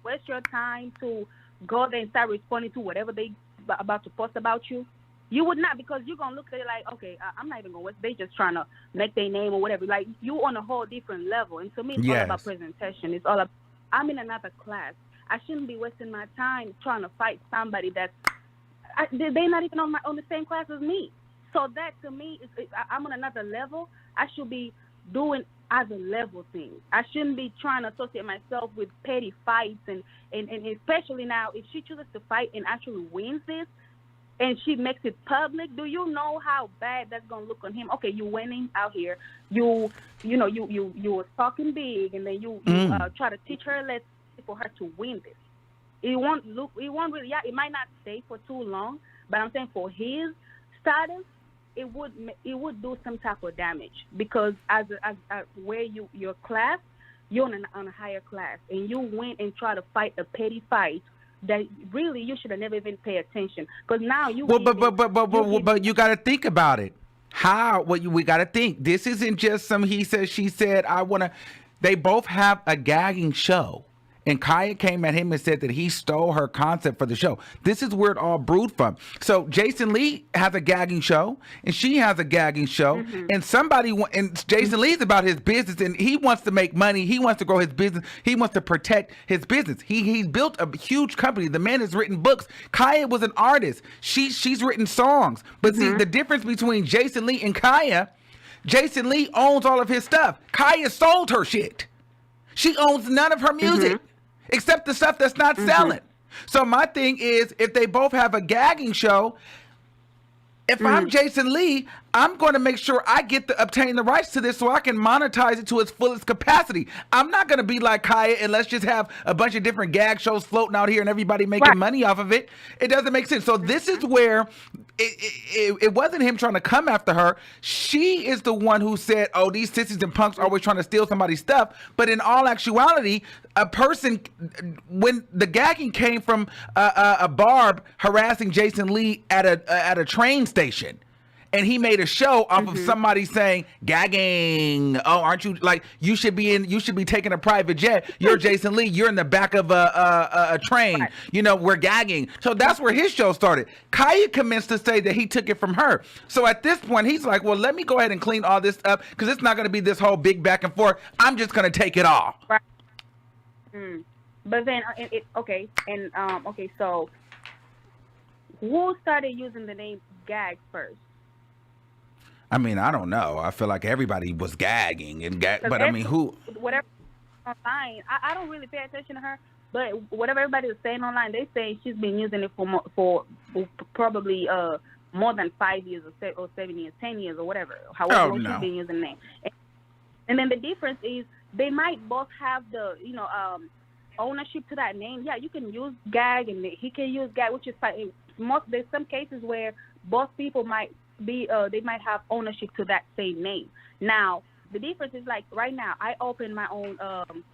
Waste your time to go there and start responding to whatever they about to post about you. You would not, because you're going to look at it like, okay, I'm not even going to waste. They just trying to make their name or whatever. Like, you on a whole different level. And to me, it's all about presentation. It's all about, I'm in another class. I shouldn't be wasting my time trying to fight somebody they're not even on the same class as me. So that, to me, I'm on another level. I should be doing other level things. I shouldn't be trying to associate myself with petty fights, and especially now, if she chooses to fight and actually wins this, and she makes it public, do you know how bad that's gonna look on him? Okay, you winning out here, you were talking big, and then you try to teach her a lesson for her to win this. It won't really. Yeah, it might not stay for too long, but I'm saying for his status, it would do some type of damage, because as where your class, you're on a higher class, and you went and try to fight a petty fight that really you should have never even paid attention, because now you. Well,
but you got to think about it. We got to think. This isn't just some he said, she said. They both have a gagging show. And KHIA came at him and said that he stole her concept for the show. This is where it all brewed from. So Jason Lee has a gagging show, and she has a gagging show, and Jason Lee's about his business, and he wants to make money. He wants to grow his business. He wants to protect his business. He's built a huge company. The man has written books. KHIA was an artist. She's written songs. But see, the difference between Jason Lee and KHIA, Jason Lee owns all of his stuff. KHIA sold her shit. She owns none of her music. Except the stuff that's not selling. So my thing is, if they both have a gagging show, if I'm Jason Lee, I'm going to make sure I get to obtain the rights to this so I can monetize it to its fullest capacity. I'm not going to be like KHIA and let's just have a bunch of different gag shows floating out here and everybody making money off of it. It doesn't make sense. So this is where it wasn't him trying to come after her. She is the one who said, oh, these sissies and punks are always trying to steal somebody's stuff. But in all actuality, when the gagging came from a Barb harassing Jason Lee at a train station. And he made a show off of somebody saying, gagging. Oh, aren't you, like, you should be taking a private jet. You're Jason Lee. You're in the back of a train. We're gagging. So that's where his show started. KHIA commenced to say that he took it from her. So at this point, he's like, well, let me go ahead and clean all this up, because it's not going to be this whole big back and forth. I'm just going to take it all.
Right. But then, so who started using the name Gag first?
I mean, I don't know. I feel like everybody was gagging but I mean, who?
Whatever online, I don't really pay attention to her. But whatever everybody is saying online, they say she's been using it for probably more than 5 years or 7 years, 10 years or whatever. However long she's been using the name. And then the difference is they might both have the ownership to that name. Yeah, you can use gag and he can use gag, which is fine. There's some cases where both people might be they might have ownership to that same name. Now the difference is like right now I open my own.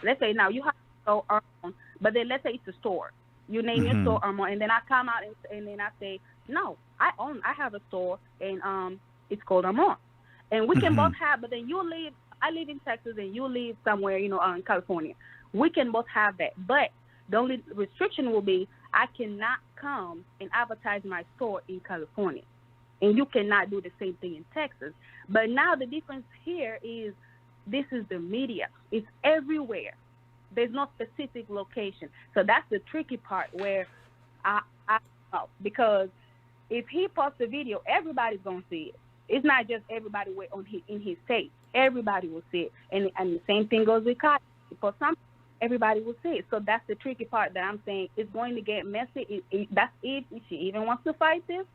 Let's say now you have to go Armon, but then let's say it's a store. You name your store Armon, and then I come out and then I say no, I have a store and it's called Armon, and we can both have. But then I live in Texas and you live somewhere in California. We can both have that, but the only restriction will be I cannot come and advertise my store in California. And you cannot do the same thing in Texas. But now the difference here is this is the media. It's everywhere. There's no specific location. So that's the tricky part where I know. Because if he posts a video, everybody's going to see it. It's not just everybody in his state. Everybody will see it. And the same thing goes with KHIA. For some, everybody will see it. So that's the tricky part that I'm saying. It's going to get messy. That's if she even wants to fight this.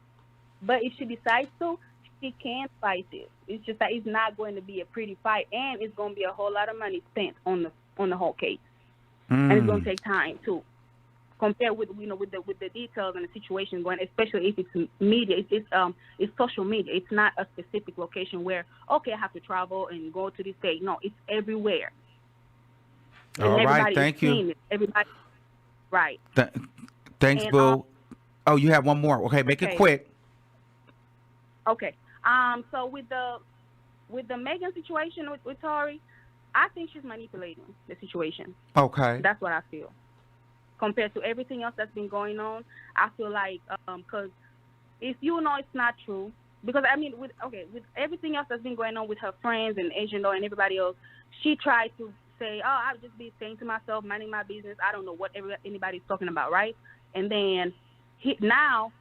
But if she decides to, she can fight this. It's just that it's not going to be a pretty fight, and it's going to be a whole lot of money spent on the whole case, and it's going to take time too. Compared with with the details and the situation going, especially if it's media, it's social media. It's not a specific location where I have to travel and go to this state. No, it's everywhere.
All right, thank you.
Everybody, right?
Thanks, Boo. You have one more. Okay, make it quick.
Okay. So with the Megan situation with Tory, I think she's manipulating the situation.
Okay.
That's what I feel. Compared to everything else that's been going on, I feel like because if it's not true, because I mean with everything else that's been going on with her friends and Asian Law and everybody else, she tried to say, I'll just be staying to myself, minding my business. I don't know what anybody's talking about, right? And then now.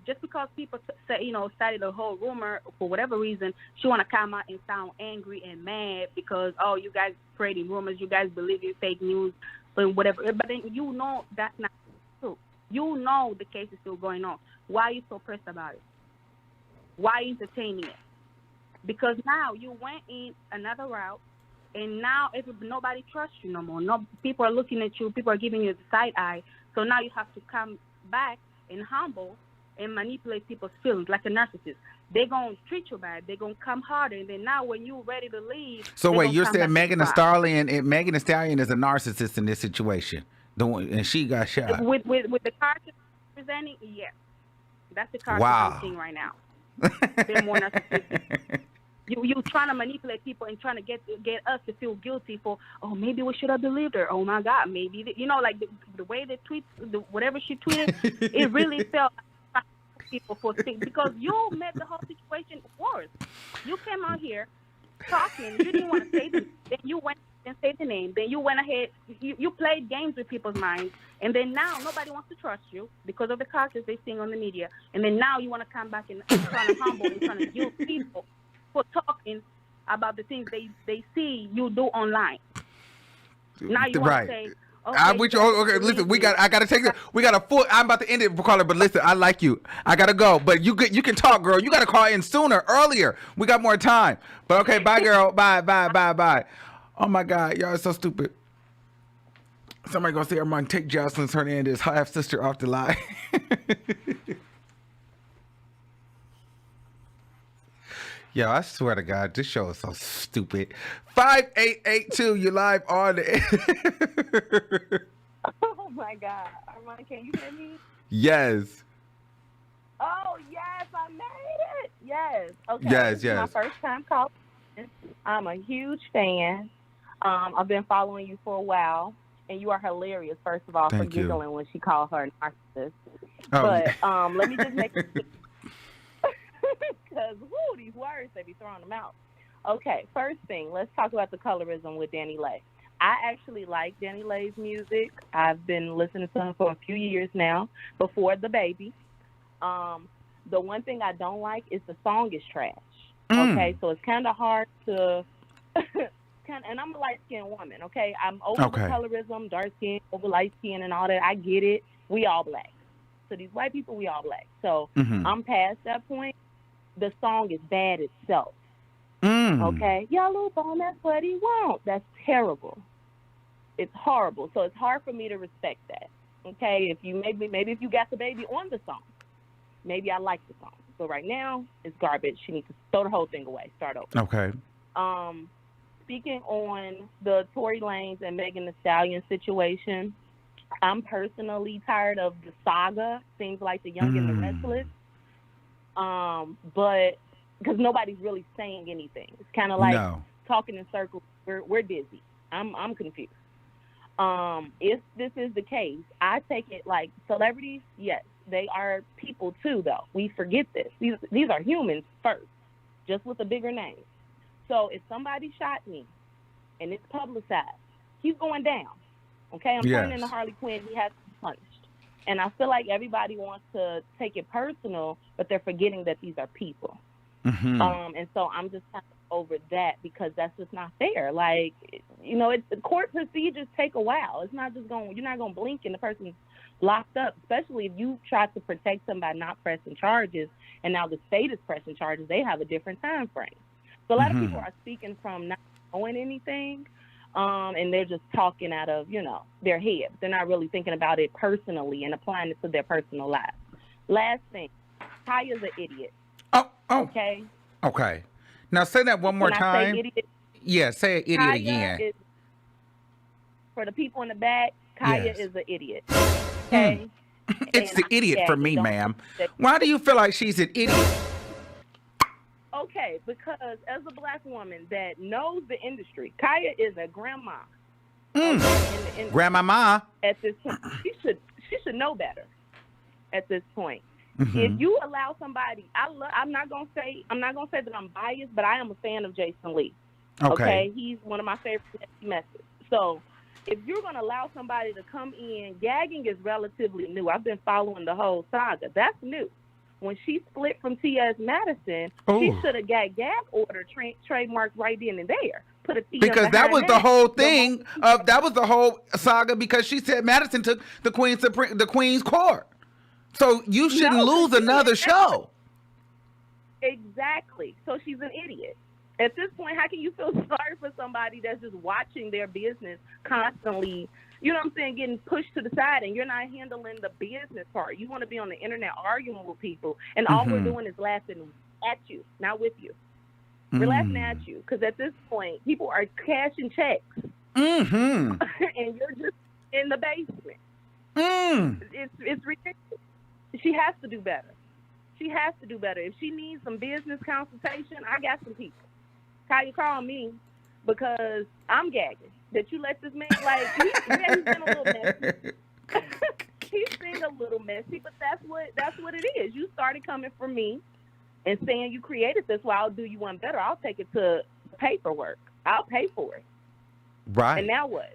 Just because people started a whole rumor for whatever reason, she want to come out and sound angry and mad because you guys spreading rumors, you guys believe in fake news, and whatever. But then that's not true. The case is still going on. Why are you so pressed about it? Why are you entertaining it? Because now you went in another route, and now nobody trusts you no more. No, people are looking at you. People are giving you the side eye. So now you have to come back and humble and manipulate people's feelings like a narcissist. They're going to treat you bad. They're going to come harder. And then now when you're ready to leave... So wait,
you're saying Megan Thee Stallion is a narcissist in this situation? And she got shot?
With the character presenting, yes. That's the character I'm seeing right now. They're more narcissistic. You trying to manipulate people and trying to get us to feel guilty for, maybe we should have believed her. Oh, my God, maybe. Like the way they tweet, whatever she tweeted, it really felt... people for things because you made the whole situation worse. You came out here talking, you didn't want to say the name, then you went and said the name, then you went ahead, you played games with people's minds, and then now nobody wants to trust you because of the characters they're seeing on the media, and then now you want to come back and trying to humble and trying to use people for talking about the things they see you do online. Now you want to say,
I'm with you. Okay, listen, I gotta take it. We got a full. I'm about to end it, caller. But listen, I like you. I gotta go. But you can talk, girl. You gotta call in earlier. We got more time. But okay, bye, girl. Bye. Oh my God, y'all are so stupid. Somebody gonna say Armon take Jocelyn Hernandez half sister off the line. Yo, I swear to God, this show is so stupid. 5882, you live on the
Oh my God. Armon, can you hear me?
Yes.
Oh, yes, I made it. Yes. Okay.
Yes.
This is my first time calling. I'm a huge fan. I've been following you for a while, and you are hilarious, first of all, for giggling when she called her a narcissist. But let me just make it because, these words, they be throwing them out. Okay, first thing, let's talk about the colorism with Danileigh. I actually like Danileigh's music. I've been listening to him for a few years now, before the baby. The one thing I don't like is the song is trash. Okay, so it's kind of hard to and I'm a light-skinned woman, okay? I'm over the colorism, dark skin, over light skin and all that. I get it. We all black. So these white people, we all black. So I'm past that point. The song is bad itself. Okay? Yellow bone, that's what he wants. That's terrible. It's horrible. So it's hard for me to respect that. Okay? If you maybe if you got the baby on the song, maybe I like the song. But right now, it's garbage. She needs to throw the whole thing away. Start over.
Okay.
Speaking on the Tory Lanez and Megan Thee Stallion situation, I'm personally tired of the saga. Seems like the young and the restless. But because nobody's really saying anything, it's kind of like talking in circles. We're dizzy. I'm confused. If this is the case, I take it like celebrities. Yes, they are people too, though. We forget this. These are humans first, just with a bigger name. So if somebody shot me and it's publicized, he's going down. Okay, I'm turning into Harley Quinn. He has to be punished. And I feel like everybody wants to take it personal, but they're forgetting that these are people. And so I'm just kind of over that because that's just not fair. Like, you know, the court procedures take a while. It's not just you're not going to blink and the person's locked up, especially if you try to protect somebody not pressing charges and now the state is pressing charges. They have a different time frame. So a lot of people are speaking from not knowing anything, and they're just talking out of, you know, their head. They're not really thinking about it personally and applying it to their personal lives. Last thing, KHIA's an idiot. Okay?
Okay. Now say that one more time.
Say idiot,
yeah, say idiot
KHIA
again.
For the people in the back, KHIA is an idiot. Okay?
It's the idiot for me, ma'am. Why do you feel like she's an idiot?
Okay, because as a black woman that knows the industry, KHIA is a grandma.
Grandmama.
At this point, she should know better. At this point, if you allow somebody, I'm not gonna say that I'm biased, but I am a fan of Jason Lee. Okay, he's one of my favorite methods. So if you're gonna allow somebody to come in, gagging is relatively new. I've been following the whole saga. That's new. When she split from T.S. Madison, she should have got gag order trademarked right then and there. Put a T
because that was the whole thing that was the whole saga because she said Madison took the Queen's court. So you shouldn't lose another show.
Exactly. So she's an idiot. At this point, how can you feel sorry for somebody that's just watching their business constantly, you know what I'm saying, getting pushed to the side, and you're not handling the business part? You want to be on the internet arguing with people, and all we're doing is laughing at you, not with you. We're laughing at you because at this point, people are cashing checks, and you're just in the basement. It's ridiculous. She has to do better. She has to do better. If she needs some business consultation, I got some people. KHIA, call me because I'm gagging that you let this man, like, he's been a little messy. He's been a little messy, but that's what it is. You started coming for me and saying you created this, well, I'll do you one better. I'll take it to paperwork. I'll pay for it.
Right.
And now what?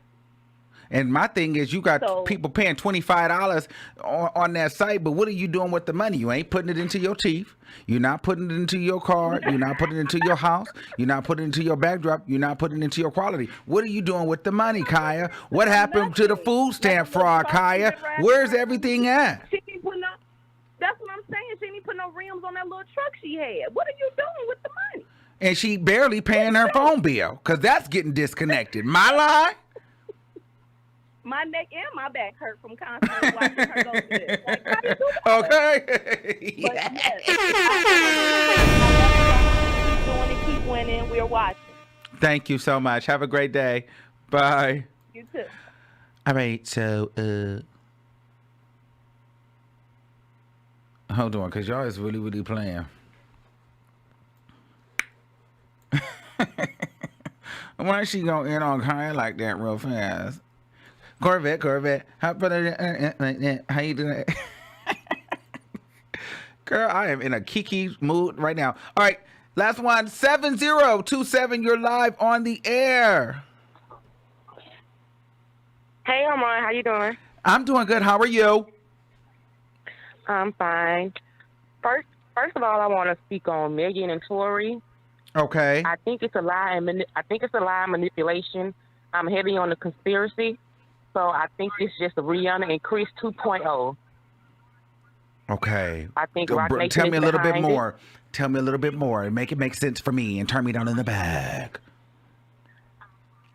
And my thing is, you got people paying $25 on that site, but what are you doing with the money? You ain't putting it into your teeth. You're not putting it into your car. You're not putting it into your house. You're not putting it into your backdrop. You're not putting it into your quality. What are you doing with the money, KHIA? What happened to the food stamp fraud, KHIA? Where's everything at?
She ain't putting up. That's what I'm saying. She ain't putting no rims on that little truck she had. What are you doing with the money?
And she barely paying her phone bill because that's getting disconnected. My lie?
My neck and my back hurt from constantly watching her go through this. Like, how do you do that?
Okay.
But yes, keep doing it, keep winning. We're watching.
Thank you so much. Have a great day. Bye.
You too.
All right, so hold on, because y'all is really, really playing. Why is she going in on KHIA like that real fast? Corvette. How you doing? Girl, I am in a kiki mood right now. All right, last one, 7027. You're live on the air.
Hey, Armon, how you doing?
I'm doing good. How are you?
I'm fine. First of all, I want to speak on Megan and Tory.
Okay.
I think it's a lie, and manipulation. I'm heavy on the conspiracy, so I think it's just Rihanna and Chris 2.0.
Okay.
I think Rock Nation
tell me a little bit
behind it.
more. Tell me a little bit more and make it make sense for me and turn me down in the bag.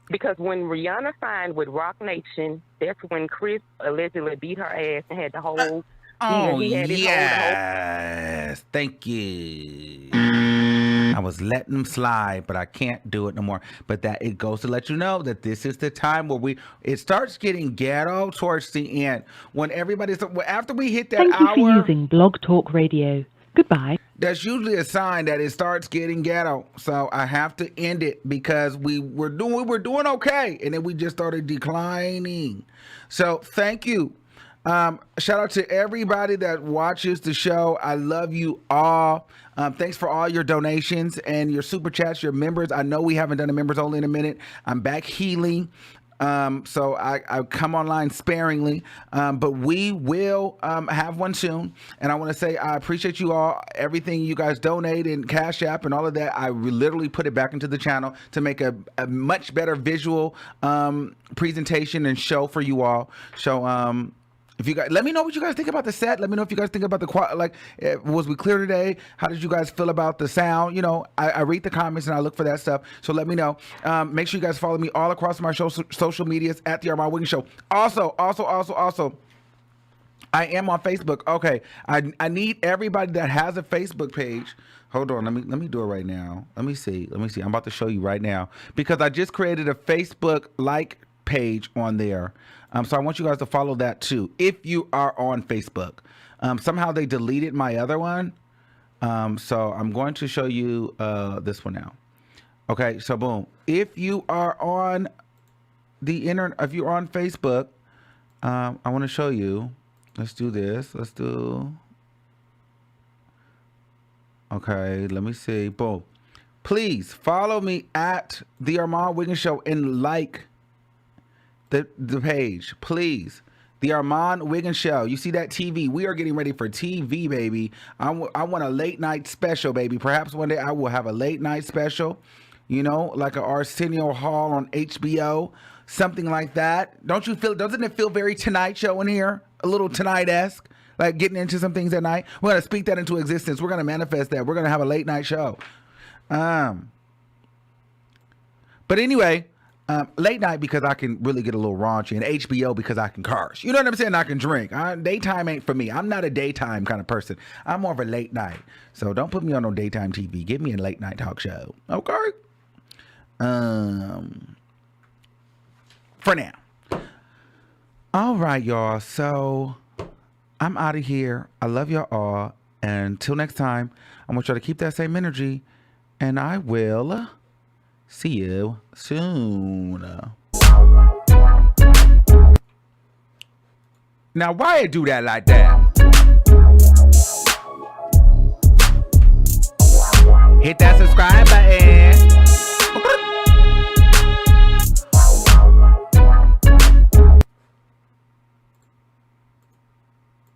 Because when Rihanna signed with Rock Nation, that's when Chris allegedly beat her ass and had the whole.
Oh,
he had his
yes. Thank you. I was letting them slide, but I can't do it no more. But that it goes to let you know that this is the time where it starts getting ghetto towards the end. When everybody's after we hit that
Thank
hour.
you for using Blog Talk Radio. Goodbye.
That's usually a sign that it starts getting ghetto. So I have to end it because we were doing okay, and then we just started declining. So thank you. Shout out to everybody that watches the show. I love you all. Thanks for all your donations and your super chats, your members. I know we haven't done a members only in a minute. I'm back healing. So I come online sparingly, but we will have one soon. And I want to say I appreciate you all, everything you guys donate and Cash App and all of that. I literally put it back into the channel to make a much better visual presentation and show for you all. So if you guys, let me know what you guys think about the set. Let me know if you guys think about was we clear today? How did you guys feel about the sound? You know, I read the comments and I look for that stuff. So let me know. Make sure you guys follow me all across my social medias at the Armon Wiggins Show. Also, I am on Facebook. Okay, I need everybody that has a Facebook page. Hold on, let me do it right now. Let me see. I'm about to show you right now because I just created a Facebook page on there. So I want you guys to follow that too if you are on Facebook. Somehow they deleted my other one. So I'm going to show you this one now. Okay, so boom. If you are on the internet, if you're on Facebook, I want to show you. Let's do this. Okay, let me see. Boom. Please follow me at the Armon Wiggins Show and like the page, please. The Armon Wiggins Show. You see that TV? We are getting ready for TV, baby. I want a late night special, baby. Perhaps one day I will have a late night special, you know, like an Arsenio Hall on HBO, something like that. Doesn't it feel very Tonight Show in here? A little Tonight-esque, like getting into some things at night. We're going to speak that into existence. We're going to manifest that. We're going to have a late night show. But anyway, late night because I can really get a little raunchy, and HBO because I can curse. You know what I'm saying? I can drink. Daytime ain't for me. I'm not a daytime kind of person. I'm more of a late night. So don't put me on no daytime TV. Give me a late night talk show. Okay? For now. All right, y'all. So I'm out of here. I love y'all all. And until next time, I want y'all to keep that same energy, and I will see you soon. Now, why you do that like that? Hit that subscribe button.